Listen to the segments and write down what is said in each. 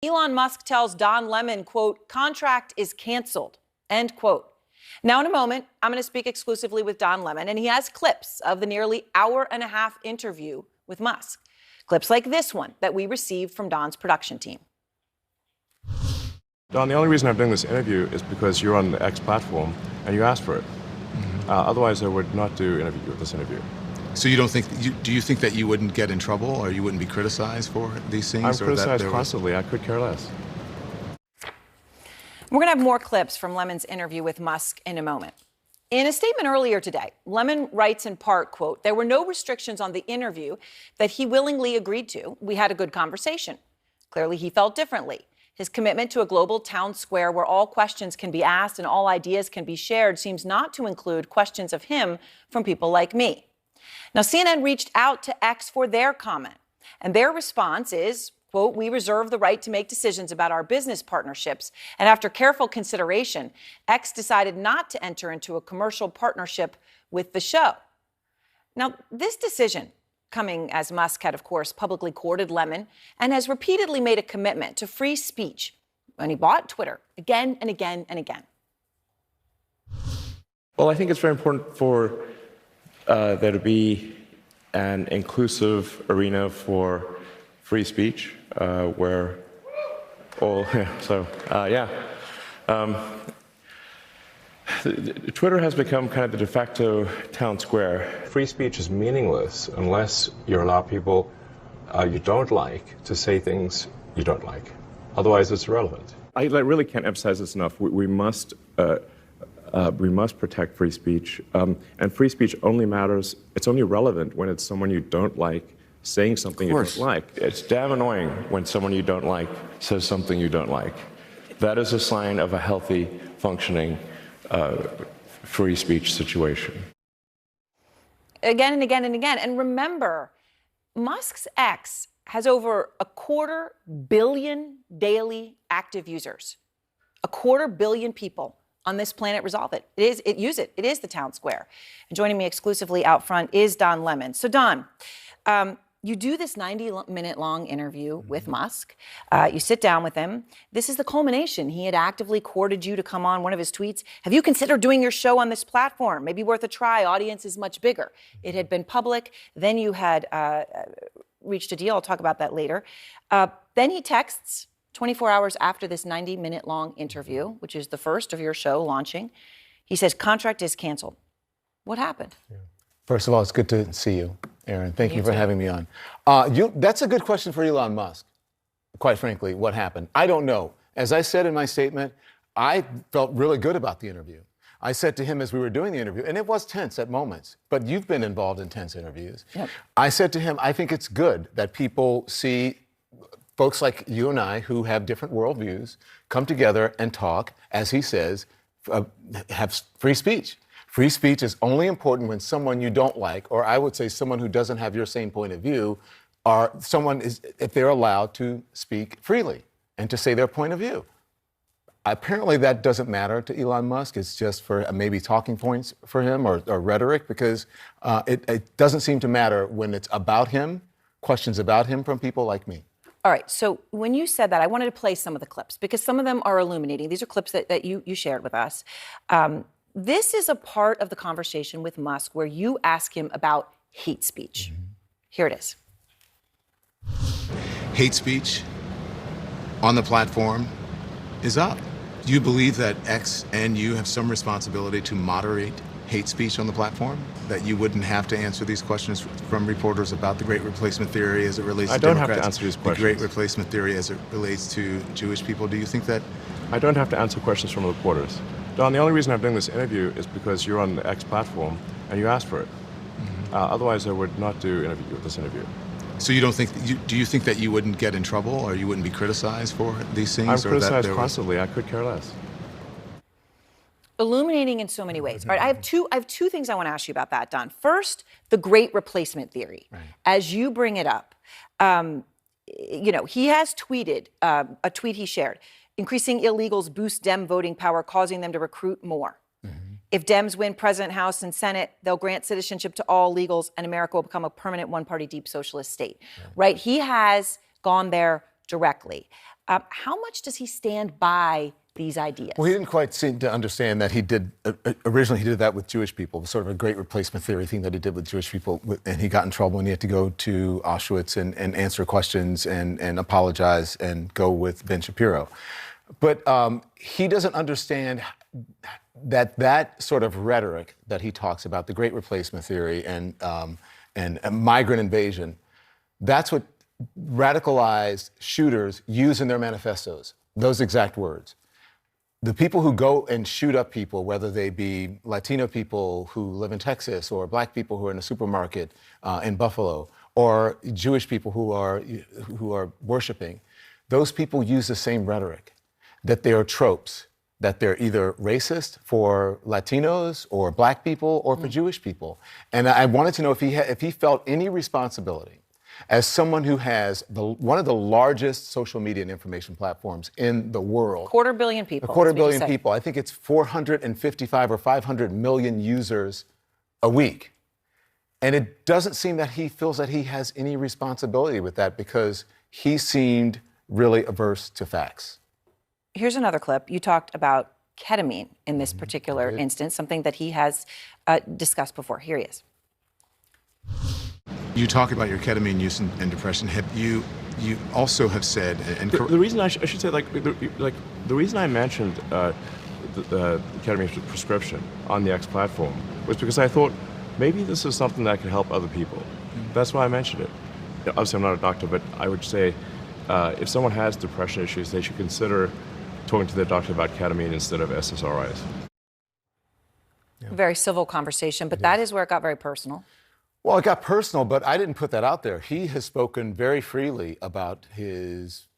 Elon Musk tells Don Lemon, quote, contract is canceled, end quote. Now, in a moment, I'm going to speak exclusively with Don Lemon, and he has clips of the nearly hour-and-a-half interview with Musk. Clips like this one that we received from Don's production team. Don, the only reason I'm doing this interview is because you're on the X platform and you asked for it. Otherwise, I would not do this interview. So you don't think? Do you think that you wouldn't get in trouble or you wouldn't be criticized for these things? I'm criticized constantly. I could care less. We're going to have more clips from Lemon's interview with Musk in a moment. In a statement earlier today, Lemon writes in part, quote, there were no restrictions on the interview that he willingly agreed to. We had a good conversation. Clearly, he felt differently. His commitment to a global town square where all questions can be asked and all ideas can be shared seems not to include questions of him from people like me. Now, CNN reached out to X for their comment, and their response is, quote, we reserve the right to make decisions about our business partnerships. And after careful consideration, X decided not to enter into a commercial partnership with the show. Now, this decision, coming as Musk had, of course, publicly courted Lemon and has repeatedly made a commitment to free speech when he bought Twitter again and again and again. Well, I think it's very important for there to be an inclusive arena for free speech where all, Twitter has become kind of the de facto town square. Free speech is meaningless unless you allow people you don't like to say things you don't like. Otherwise, it's irrelevant. I really can't emphasize this enough. We must protect free speech. And free speech only matters, it's only relevant when it's someone you don't like saying something you don't like. It's damn annoying when someone you don't like says something you don't like. That is a sign of a healthy, functioning free speech situation. Again and again and again. And remember, Musk's X has over 250 million daily active users. 250 million people on this planet resolve it. Use it. It is the town square. And joining me exclusively out front is Don Lemon. So Don, you do this 90-minute-long interview with Musk. You sit down with him. This is the culmination. He had actively courted you to come on. One of his tweets, have you considered doing your show on this platform? Maybe worth a try. Audience is much bigger. It had been public. Then you had reached a deal. I'll talk about that later. Then he texts 24 hours after this 90-minute-long interview, which is the first of your show launching. He says, contract is canceled. What happened? Yeah. First of all, it's good to see you, Aaron. Thank you for having me on. That's a good question for Elon Musk, quite frankly, what happened. I don't know. As I said in my statement, I felt really good about the interview. I said to him as we were doing the interview, and it was tense at moments, but you've been involved in tense interviews. Yep. I said to him, I think it's good that people see folks like you and I who have different worldviews come together and talk, as he says, have free speech. Free speech is only important when someone you don't like, or I would say someone who doesn't have your same point of view, or someone is, if they're allowed to speak freely and to say their point of view. Apparently that doesn't matter to Elon Musk. It's just for maybe talking points for him or rhetoric, because it doesn't seem to matter when it's about him, questions about him from people like me. All right, so when you said that, I wanted to play some of the clips because some of them are illuminating. These are clips that you shared with us. This is a part of the conversation with Musk where you ask him about hate speech. Here it is. Hate speech on the platform is up. Do you believe that X and you have some responsibility to moderate hate speech on the platform? That you wouldn't have to answer these questions from reporters about the Great Replacement Theory as it relates to Democrats? I don't have to answer these questions. The Great Replacement Theory as it relates to Jewish people. Do you think that? I don't have to answer questions from reporters. Don, the only reason I'm doing this interview is because you're on the X platform and you asked for it. Otherwise, I would not do this interview. So you don't think? Do you think that you wouldn't get in trouble or you wouldn't be criticized for these things? I'm criticized constantly. I could care less. Illuminating in so many ways. All right, I have two things I want to ask you about that, Don. First, the Great Replacement Theory. Right. As you bring it up, he has tweeted a tweet he shared. Increasing illegals boost Dem voting power, causing them to recruit more. If Dems win President, House, and Senate, they'll grant citizenship to all illegals, and America will become a permanent one-party deep socialist state. Right? He has gone there directly. How much does he stand by these ideas? Well, he didn't quite seem to understand that he did, originally he did that with Jewish people, sort of a great replacement theory thing that he did with Jewish people, and he got in trouble and he had to go to Auschwitz and answer questions and apologize and go with Ben Shapiro. But he doesn't understand that sort of rhetoric that he talks about, the great replacement theory and migrant invasion, that's what radicalized shooters use in their manifestos, those exact words. The people who go and shoot up people, whether they be Latino people who live in Texas or black people who are in a supermarket in Buffalo or Jewish people who are worshiping, those people use the same rhetoric, that they are tropes, that they're either racist for Latinos or black people or for Jewish people. And I wanted to know if he felt any responsibility as someone who has one of the largest social media and information platforms in the world. 250 million people. A 250 million people. I think it's 455 or 500 million users a week. And it doesn't seem that he feels that he has any responsibility with that because he seemed really averse to facts. Here's another clip. You talked about ketamine in this particular instance, something that he has discussed before. Here he is. You talk about your ketamine use and depression. You also have said, and the reason I should say, the reason I mentioned the ketamine prescription on the X platform was because I thought maybe this is something that could help other people. That's why I mentioned it. Obviously, I'm not a doctor, but I would say if someone has depression issues, they should consider talking to their doctor about ketamine instead of SSRIs. Yeah. Very civil conversation, but that is where it got very personal. Well, it got personal, but I didn't put that out there. He has spoken very freely about his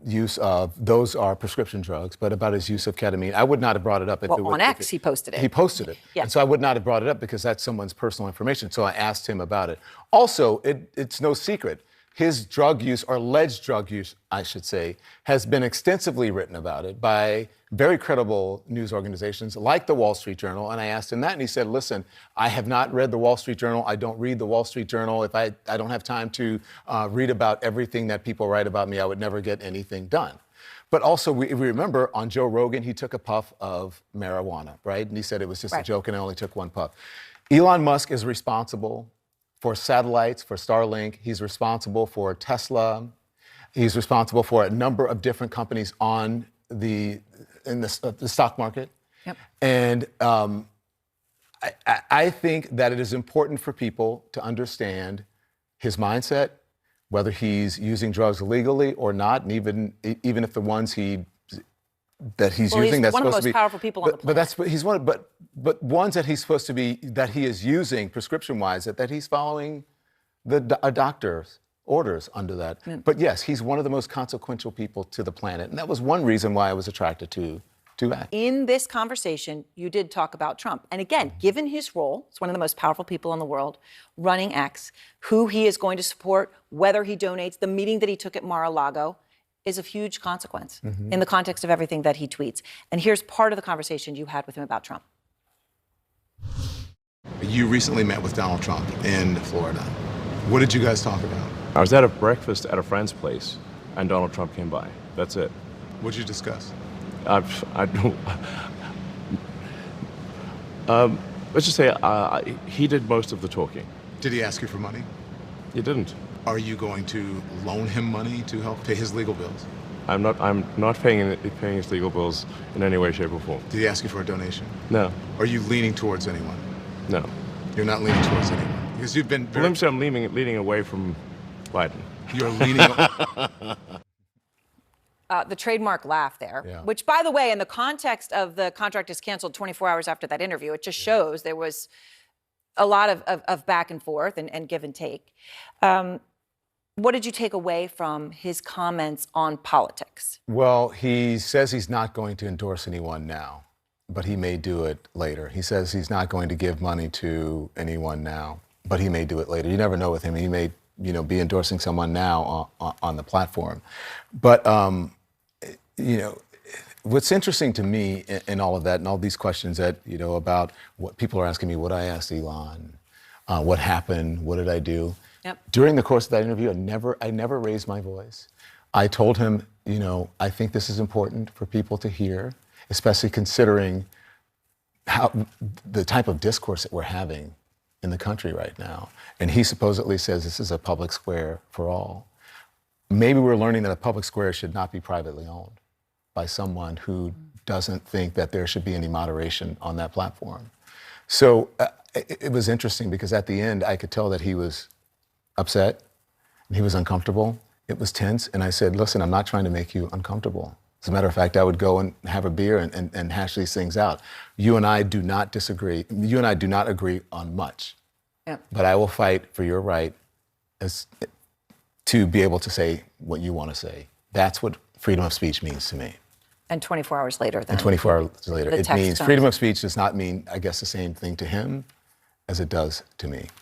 use of, those are prescription drugs, but about his use of ketamine. I would not have brought it up if it was... on X, he posted it. He posted it. Yeah. And so I would not have brought it up because that's someone's personal information. So I asked him about it. Also, it's no secret. His drug use, or alleged drug use, I should say, has been extensively written about it by very credible news organizations like the Wall Street Journal. And I asked him that, and he said, listen, I have not read the Wall Street Journal. I don't read the Wall Street Journal. If I don't have time to read about everything that people write about me, I would never get anything done. But also, we remember on Joe Rogan, he took a puff of marijuana, right? And he said it was just a joke and I only took one puff. Elon Musk is responsible for satellites, for Starlink. He's responsible for Tesla. He's responsible for a number of different companies in the stock market. Yep. And I think that it is important for people to understand his mindset, whether he's using drugs illegally or not, and even if the ones using, that's one supposed to be one of the most powerful people on the planet. But ones that he's supposed to be, that he is using prescription-wise, that he's following a doctor's orders under that. Yeah. But yes, he's one of the most consequential people to the planet, and that was one reason why I was attracted to that. In this conversation, you did talk about Trump. And again, given his role, he's one of the most powerful people in the world, running X, who he is going to support, whether he donates, the meeting that he took at Mar-a-Lago is of huge consequence in the context of everything that he tweets. And here's part of the conversation you had with him about Trump. You recently met with Donald Trump in Florida. What did you guys talk about? I was at a breakfast at a friend's place, and Donald Trump came by. That's it. What did you discuss? Let's just say he did most of the talking. Did he ask you for money? He didn't. Are you going to loan him money to help pay his legal bills? I'm not paying his legal bills in any way, shape, or form. Did he ask you for a donation? No. Are you leaning towards anyone? No. You're not leaning towards anyone? Because you've been very... Let me say I'm leaning away from Biden. You're leaning... The trademark laugh there, which, by the way, in the context of the contract is canceled 24 hours after that interview, it just shows there was a lot of back and forth and give and take. What did you take away from his comments on politics? Well, he says he's not going to endorse anyone now, but he may do it later. He says he's not going to give money to anyone now, but he may do it later. You never know with him. He may, be endorsing someone now on the platform. But, what's interesting to me in all of that and all these questions that, about what people are asking me, what I asked Elon, what happened, what did I do? Yep. During the course of that interview, I never raised my voice. I told him you know, I think this is important for people to hear, especially considering how the type of discourse that we're having in the country right now. And he supposedly says this is a public square for all. Maybe we're learning that a public square should not be privately owned by someone who doesn't think that there should be any moderation on that platform. So it was interesting because at the end, I could tell that he was upset, and he was uncomfortable. It was tense, and I said, listen, I'm not trying to make you uncomfortable. As a matter of fact, I would go and have a beer and hash these things out. You and I do not disagree. You and I do not agree on much. Yep. But I will fight for your right to be able to say what you want to say. That's what freedom of speech means to me. And 24 hours later, then. And 24 hours later, The it text means comes. freedom of speech does not mean, I guess, the same thing to him as it does to me.